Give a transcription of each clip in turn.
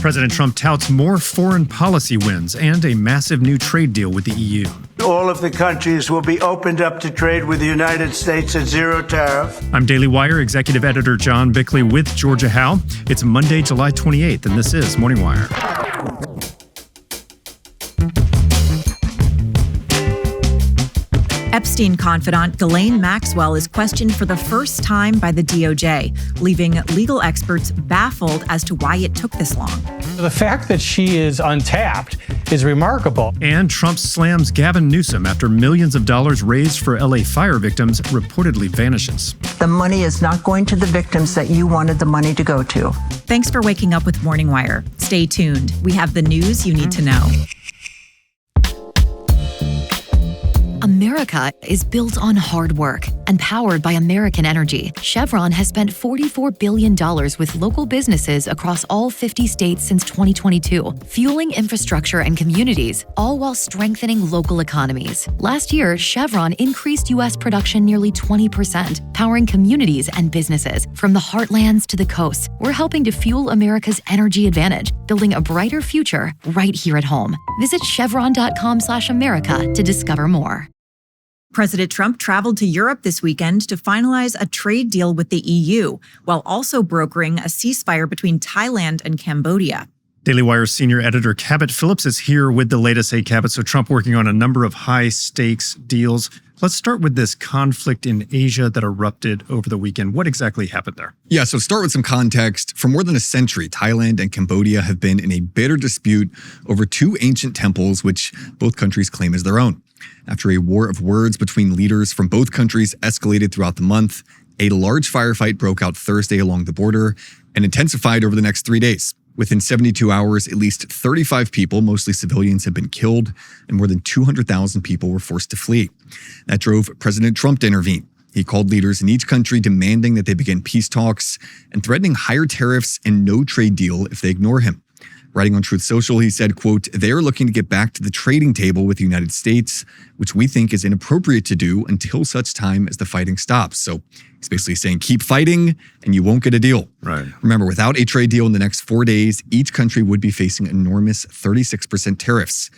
President Trump touts more foreign policy wins and a massive new trade deal with the EU. All of the countries will be opened up to trade with the United States at zero tariff. I'm Daily Wire Executive Editor John Bickley with Georgia Howe. It's Monday, July 28th, and this is Morning Wire. Epstein confidant Ghislaine Maxwell is questioned for the first time by the DOJ, leaving legal experts baffled as to why it took this long. The fact that she is untapped is remarkable. And Trump slams Gavin Newsom after millions of dollars raised for LA fire victims reportedly vanishes. The money is not going to the victims that you wanted the money to go to. Thanks for waking up with Morning Wire. Stay tuned. We have the news you need to know. America is built on hard work and powered by American energy. Chevron has spent $44 billion with local businesses across all 50 states since 2022, fueling infrastructure and communities, all while strengthening local economies. Last year, Chevron increased U.S. production nearly 20%, powering communities and businesses from the heartlands to the coasts. We're helping to fuel America's energy advantage, building a brighter future right here at home. Visit chevron.com/America to discover more. President Trump traveled to Europe this weekend to finalize a trade deal with the EU, while also brokering a ceasefire between Thailand and Cambodia. Daily Wire senior editor Cabot Phillips is here with the latest. Hey, Cabot. So Trump working on a number of high-stakes deals. Let's start with this conflict in Asia that erupted over the weekend. What exactly happened there? Yeah, so start with some context. For more than a century, Thailand and Cambodia have been in a bitter dispute over two ancient temples, which both countries claim as their own. After a war of words between leaders from both countries escalated throughout the month, a large firefight broke out Thursday along the border and intensified over the next 3 days. Within 72 hours, at least 35 people, mostly civilians, have been killed, and more than 200,000 people were forced to flee. That drove President Trump to intervene. He called leaders in each country demanding that they begin peace talks and threatening higher tariffs and no trade deal if they ignore him. Writing on Truth Social, he said, quote, "They are looking to get back to the trading table with the United States, which we think is inappropriate to do until such time as the fighting stops." So he's basically saying, keep fighting and you won't get a deal. Right. Remember, without a trade deal in the next 4 days, each country would be facing enormous 36% tariffs.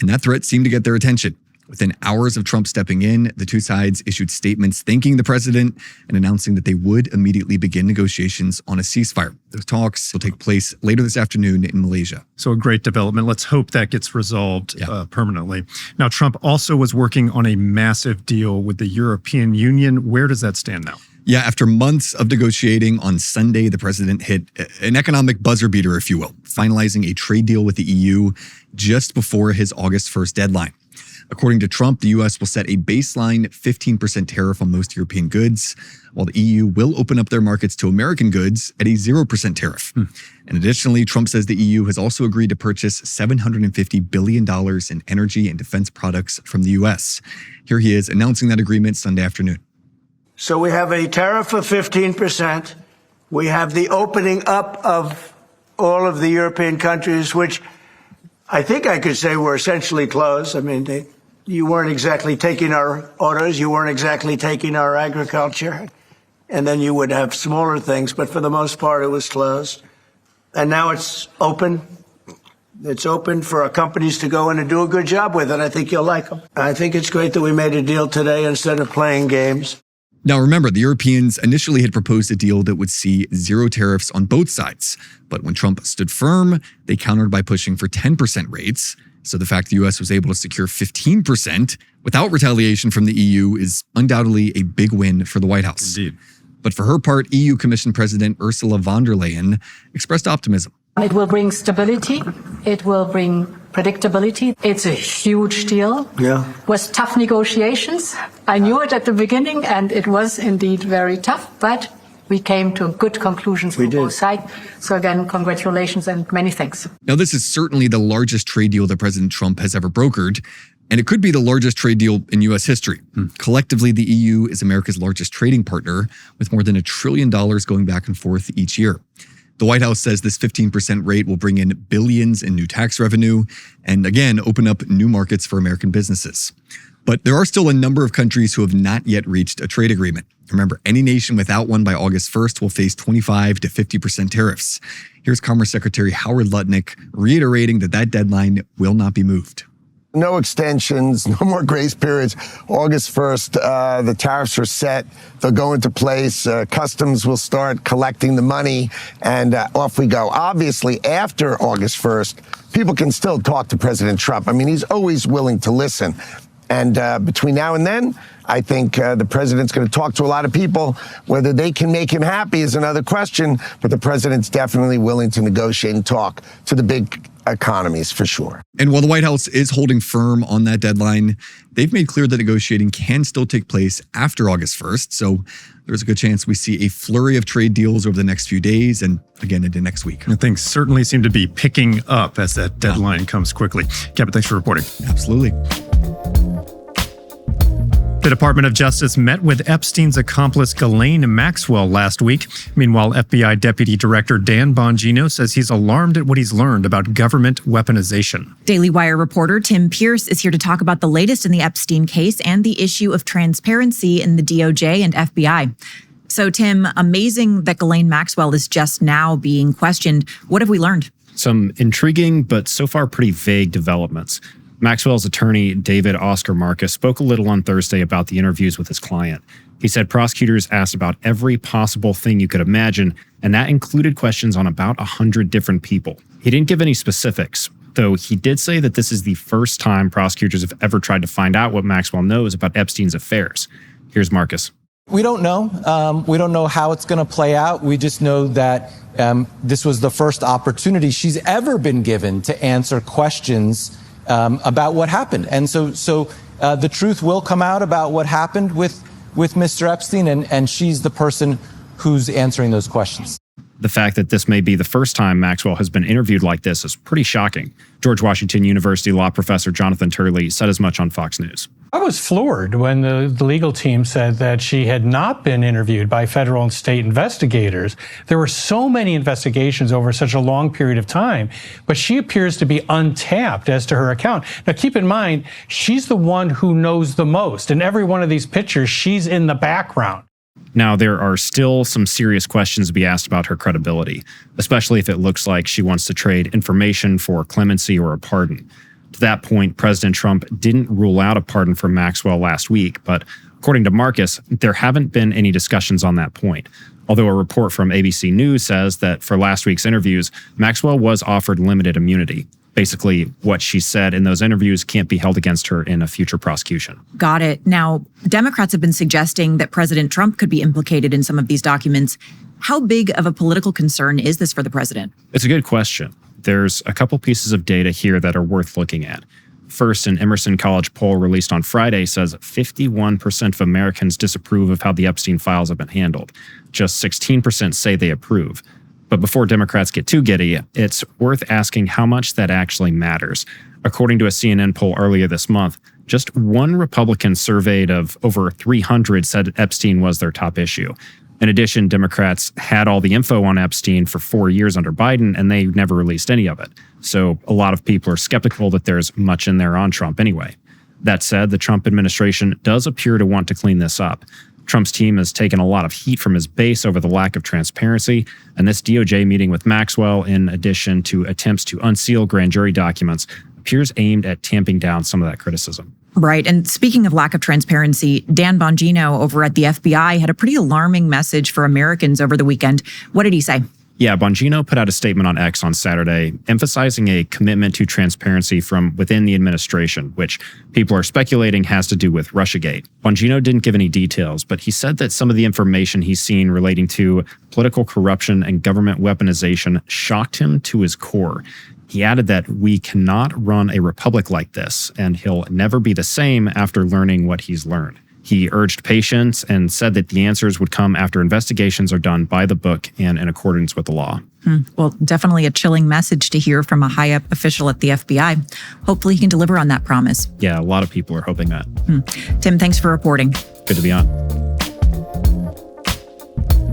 And that threat seemed to get their attention. Within hours of Trump stepping in, the two sides issued statements thanking the president and announcing that they would immediately begin negotiations on a ceasefire. Those talks will take place later this afternoon in Malaysia. So a great development. Let's hope that gets resolved permanently. Now, Trump also was working on a massive deal with the European Union. Where does that stand now? Yeah, after months of negotiating, on Sunday, the president hit an economic buzzer beater, if you will, finalizing a trade deal with the EU just before his August 1st deadline. According to Trump, the U.S. will set a baseline 15% tariff on most European goods, while the EU will open up their markets to American goods at a 0% tariff. And additionally, Trump says the EU has also agreed to purchase $750 billion in energy and defense products from the U.S. Here he is announcing that agreement Sunday afternoon. So we have a tariff of 15%. We have the opening up of all of the European countries, which I think I could say were essentially closed. I mean, you weren't exactly taking our autos, you weren't exactly taking our agriculture, and then you would have smaller things, but for the most part it was closed. And now it's open. It's open for our companies to go in and do a good job with it. I think you'll like them. I think it's great that we made a deal today instead of playing games. Now, remember, the Europeans initially had proposed a deal that would see zero tariffs on both sides. But when Trump stood firm, they countered by pushing for 10% rates. So the fact the U.S. was able to secure 15% without retaliation from the EU is undoubtedly a big win for the White House. Indeed. But for her part, EU Commission President Ursula von der Leyen expressed optimism. It will bring stability. It will bring predictability. It's a huge deal. Yeah. It was tough negotiations. I knew it at the beginning, and it was indeed very tough, but we came to good conclusions for both sides. So again, congratulations and many thanks. Now, this is certainly the largest trade deal that President Trump has ever brokered, and it could be the largest trade deal in U.S. history. Collectively, the EU is America's largest trading partner, with more than $1 trillion going back and forth each year. The White House says this 15% rate will bring in billions in new tax revenue and, again, open up new markets for American businesses. But there are still a number of countries who have not yet reached a trade agreement. Remember, any nation without one by August 1st will face 25 to 50% tariffs. Here's Commerce Secretary Howard Lutnick reiterating that deadline will not be moved. No extensions, no more grace periods. August 1st, the tariffs are set. They'll go into place. Customs will start collecting the money, and off we go. Obviously, after August 1st, people can still talk to President Trump. I mean, he's always willing to listen. And between now and then, I think the president's going to talk to a lot of people. Whether they can make him happy is another question, but the president's definitely willing to negotiate and talk to the big economies for sure. And while the White House is holding firm on that deadline, they've made clear that negotiating can still take place after August 1st. So there's a good chance we see a flurry of trade deals over the next few days and again into next week. And things certainly seem to be picking up as that deadline comes quickly. Cabot, thanks for reporting. Absolutely. The Department of Justice met with Epstein's accomplice Ghislaine Maxwell last week. Meanwhile, FBI Deputy Director Dan Bongino says he's alarmed at what he's learned about government weaponization. Daily Wire reporter Tim Pierce is here to talk about the latest in the Epstein case and the issue of transparency in the DOJ and FBI. So, Tim, amazing that Ghislaine Maxwell is just now being questioned. What have we learned? Some intriguing, but so far pretty vague developments. Maxwell's attorney, David Oscar Marcus, spoke a little on Thursday about the interviews with his client. He said prosecutors asked about every possible thing you could imagine, and that included questions on about 100 different people. He didn't give any specifics, though he did say that this is the first time prosecutors have ever tried to find out what Maxwell knows about Epstein's affairs. Here's Marcus. We don't know. We don't know how it's going to play out. We just know that this was the first opportunity she's ever been given to answer questions about what happened. And so the truth will come out about what happened with Mr. Epstein, and she's the person who's answering those questions. The fact that this may be the first time Maxwell has been interviewed like this is pretty shocking. George Washington University law professor Jonathan Turley said as much on Fox News. I was floored when the legal team said that she had not been interviewed by federal and state investigators. There were so many investigations over such a long period of time, but she appears to be untapped as to her account. Now, keep in mind, she's the one who knows the most. In every one of these pictures, she's in the background. Now, there are still some serious questions to be asked about her credibility, especially if it looks like she wants to trade information for clemency or a pardon. To that point, President Trump didn't rule out a pardon for Maxwell last week, but according to Marcus, there haven't been any discussions on that point. Although a report from ABC News says that for last week's interviews, Maxwell was offered limited immunity. Basically, what she said in those interviews can't be held against her in a future prosecution. Got it. Now, Democrats have been suggesting that President Trump could be implicated in some of these documents. How big of a political concern is this for the president? It's a good question. There's a couple pieces of data here that are worth looking at. First, an Emerson College poll released on Friday says 51% of Americans disapprove of how the Epstein files have been handled. Just 16% say they approve. But before Democrats get too giddy, it's worth asking how much that actually matters. According to a CNN poll earlier this month, just one Republican surveyed of over 300 said Epstein was their top issue. In addition, Democrats had all the info on Epstein for 4 years under Biden, and they never released any of it. So a lot of people are skeptical that there's much in there on Trump anyway. That said, the Trump administration does appear to want to clean this up. Trump's team has taken a lot of heat from his base over the lack of transparency, and this DOJ meeting with Maxwell, in addition to attempts to unseal grand jury documents, appears aimed at tamping down some of that criticism. Right. And speaking of lack of transparency, Dan Bongino over at the FBI had a pretty alarming message for Americans over the weekend. What did he say? Yeah, Bongino put out a statement on X on Saturday, emphasizing a commitment to transparency from within the administration, which people are speculating has to do with Russiagate. Bongino didn't give any details, but he said that some of the information he's seen relating to political corruption and government weaponization shocked him to his core. He added that we cannot run a republic like this, and he'll never be the same after learning what he's learned. He urged patience and said that the answers would come after investigations are done by the book and in accordance with the law. Well, definitely a chilling message to hear from a high-up official at the FBI. Hopefully he can deliver on that promise. Yeah, a lot of people are hoping that. Tim, thanks for reporting. Good to be on.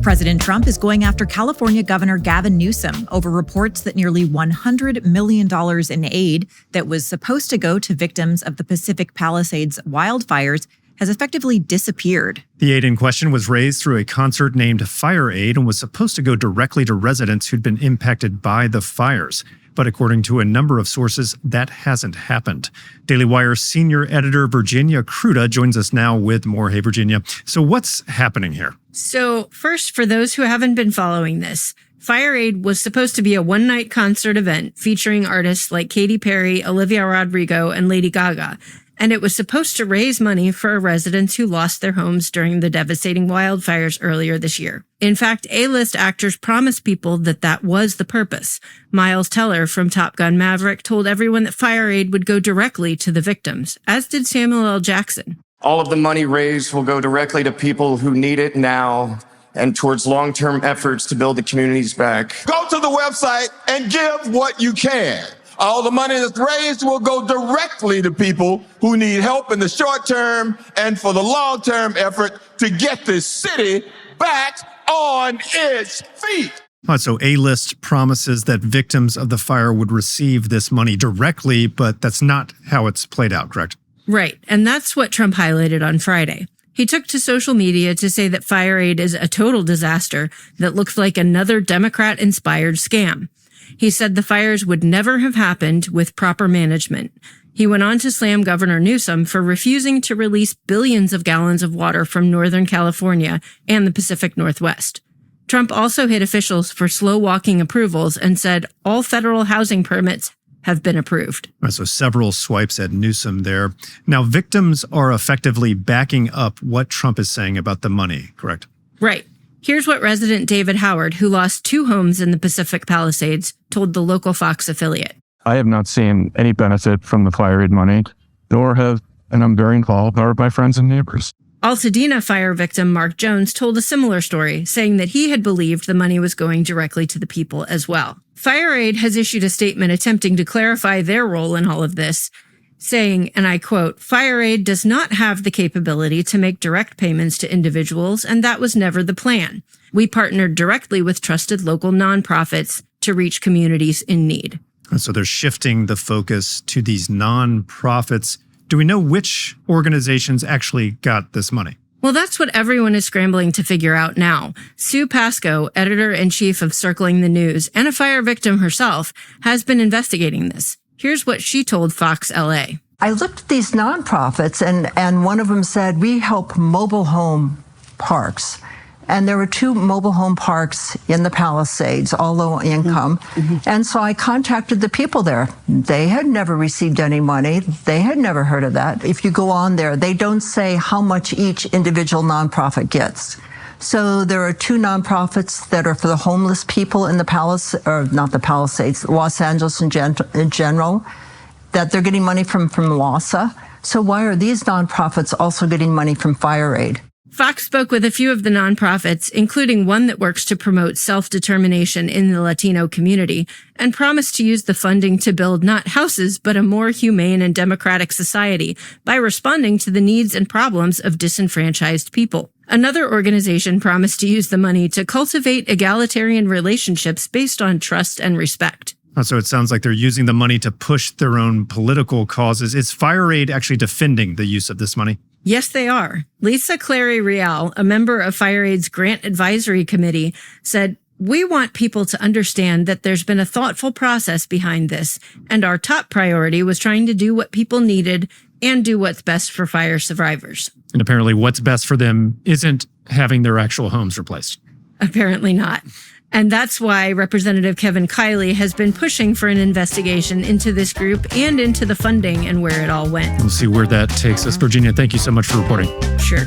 President Trump is going after California Governor Gavin Newsom over reports that nearly $100 million in aid that was supposed to go to victims of the Pacific Palisades wildfires has effectively disappeared. The aid in question was raised through a concert named Fire Aid and was supposed to go directly to residents who'd been impacted by the fires. But according to a number of sources, that hasn't happened. Daily Wire senior editor Virginia Kruta joins us now with more. Hey, Virginia. So what's happening here? So first, for those who haven't been following this, Fire Aid was supposed to be a one-night concert event featuring artists like Katy Perry, Olivia Rodrigo, and Lady Gaga. And it was supposed to raise money for residents who lost their homes during the devastating wildfires earlier this year. In fact, A-list actors promised people that that was the purpose. Miles Teller from Top Gun Maverick told everyone that Fire Aid would go directly to the victims, as did Samuel L. Jackson. All of the money raised will go directly to people who need it now and towards long-term efforts to build the communities back. Go to the website and give what you can. All the money that's raised will go directly to people who need help in the short term and for the long-term effort to get this city back on its feet. So A-list promises that victims of the fire would receive this money directly, but that's not how it's played out, correct? Right, and that's what Trump highlighted on Friday. He took to social media to say that Fire Aid is a total disaster that looks like another Democrat-inspired scam. He said the fires would never have happened with proper management. He went on to slam Governor Newsom for refusing to release billions of gallons of water from Northern California and the Pacific Northwest. Trump also hit officials for slow-walking approvals and said all federal housing permits have been approved. So several swipes at Newsom there. Now, victims are effectively backing up what Trump is saying about the money, correct? Right. Here's what resident David Howard, who lost 2 homes in the Pacific Palisades, told the local Fox affiliate. I have not seen any benefit from the Fire Aid money, nor have, and I'm very involved, nor my friends and neighbors. Altadena fire victim Mark Jones told a similar story, saying that he had believed the money was going directly to the people as well. Fire Aid has issued a statement attempting to clarify their role in all of this, saying, and I quote, "Fire Aid does not have the capability to make direct payments to individuals, and that was never the plan. We partnered directly with trusted local nonprofits to reach communities in need." So they're shifting the focus to these nonprofits. Do we know which organizations actually got this money? Well, that's what everyone is scrambling to figure out now. Sue Pascoe, editor-in-chief of Circling the News, and a fire victim herself, has been investigating this. Here's what she told Fox LA. I looked at these nonprofits and one of them said, we help mobile home parks. And there were 2 mobile home parks in the Palisades, all low income. Mm-hmm. And so I contacted the people there. They had never received any money. They had never heard of that. If you go on there, they don't say how much each individual nonprofit gets. So there are 2 nonprofits that are for the homeless people in the Palisades, Los Angeles in general, that they're getting money from LASA. So why are these nonprofits also getting money from Fire Aid? Fox spoke with a few of the nonprofits, including one that works to promote self-determination in the Latino community, and promised to use the funding to build not houses, but a more humane and democratic society by responding to the needs and problems of disenfranchised people. Another organization promised to use the money to cultivate egalitarian relationships based on trust and respect. So it sounds like they're using the money to push their own political causes. Is Fire Aid actually defending the use of this money? Yes, they are. Lisa Clary Real, a member of Fire Aid's Grant Advisory Committee, said, "We want people to understand that there's been a thoughtful process behind this, and our top priority was trying to do what people needed and do what's best for fire survivors." And apparently what's best for them isn't having their actual homes replaced. Apparently not. And that's why Representative Kevin Kiley has been pushing for an investigation into this group and into the funding and where it all went. We'll see where that takes us. Virginia, thank you so much for reporting. Sure.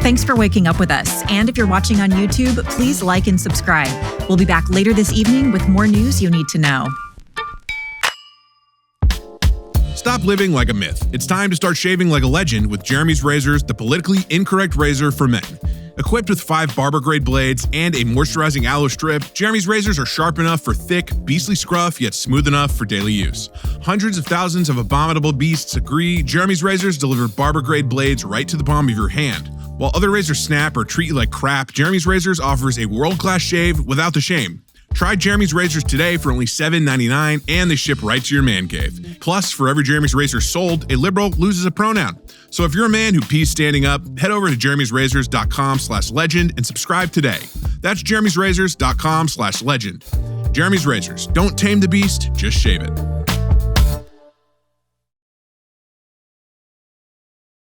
Thanks for waking up with us. And if you're watching on YouTube, please like and subscribe. We'll be back later this evening with more news you need to know. Stop living like a myth. It's time to start shaving like a legend with Jeremy's Razors, the politically incorrect razor for men. Equipped with 5 barber-grade blades and a moisturizing aloe strip, Jeremy's razors are sharp enough for thick, beastly scruff, yet smooth enough for daily use. Hundreds of thousands of abominable beasts agree. Jeremy's razors deliver barber-grade blades right to the palm of your hand. While other razors snap or treat you like crap, Jeremy's Razors offers a world-class shave without the shame. Try Jeremy's Razors today for only $7.99, and they ship right to your man cave. Plus, for every Jeremy's Razor sold, a liberal loses a pronoun. So if you're a man who pees standing up, head over to jeremy'srazors.com/legend and subscribe today. That's jeremy'srazors.com/legend. Jeremy's Razors. Don't tame the beast, just shave it.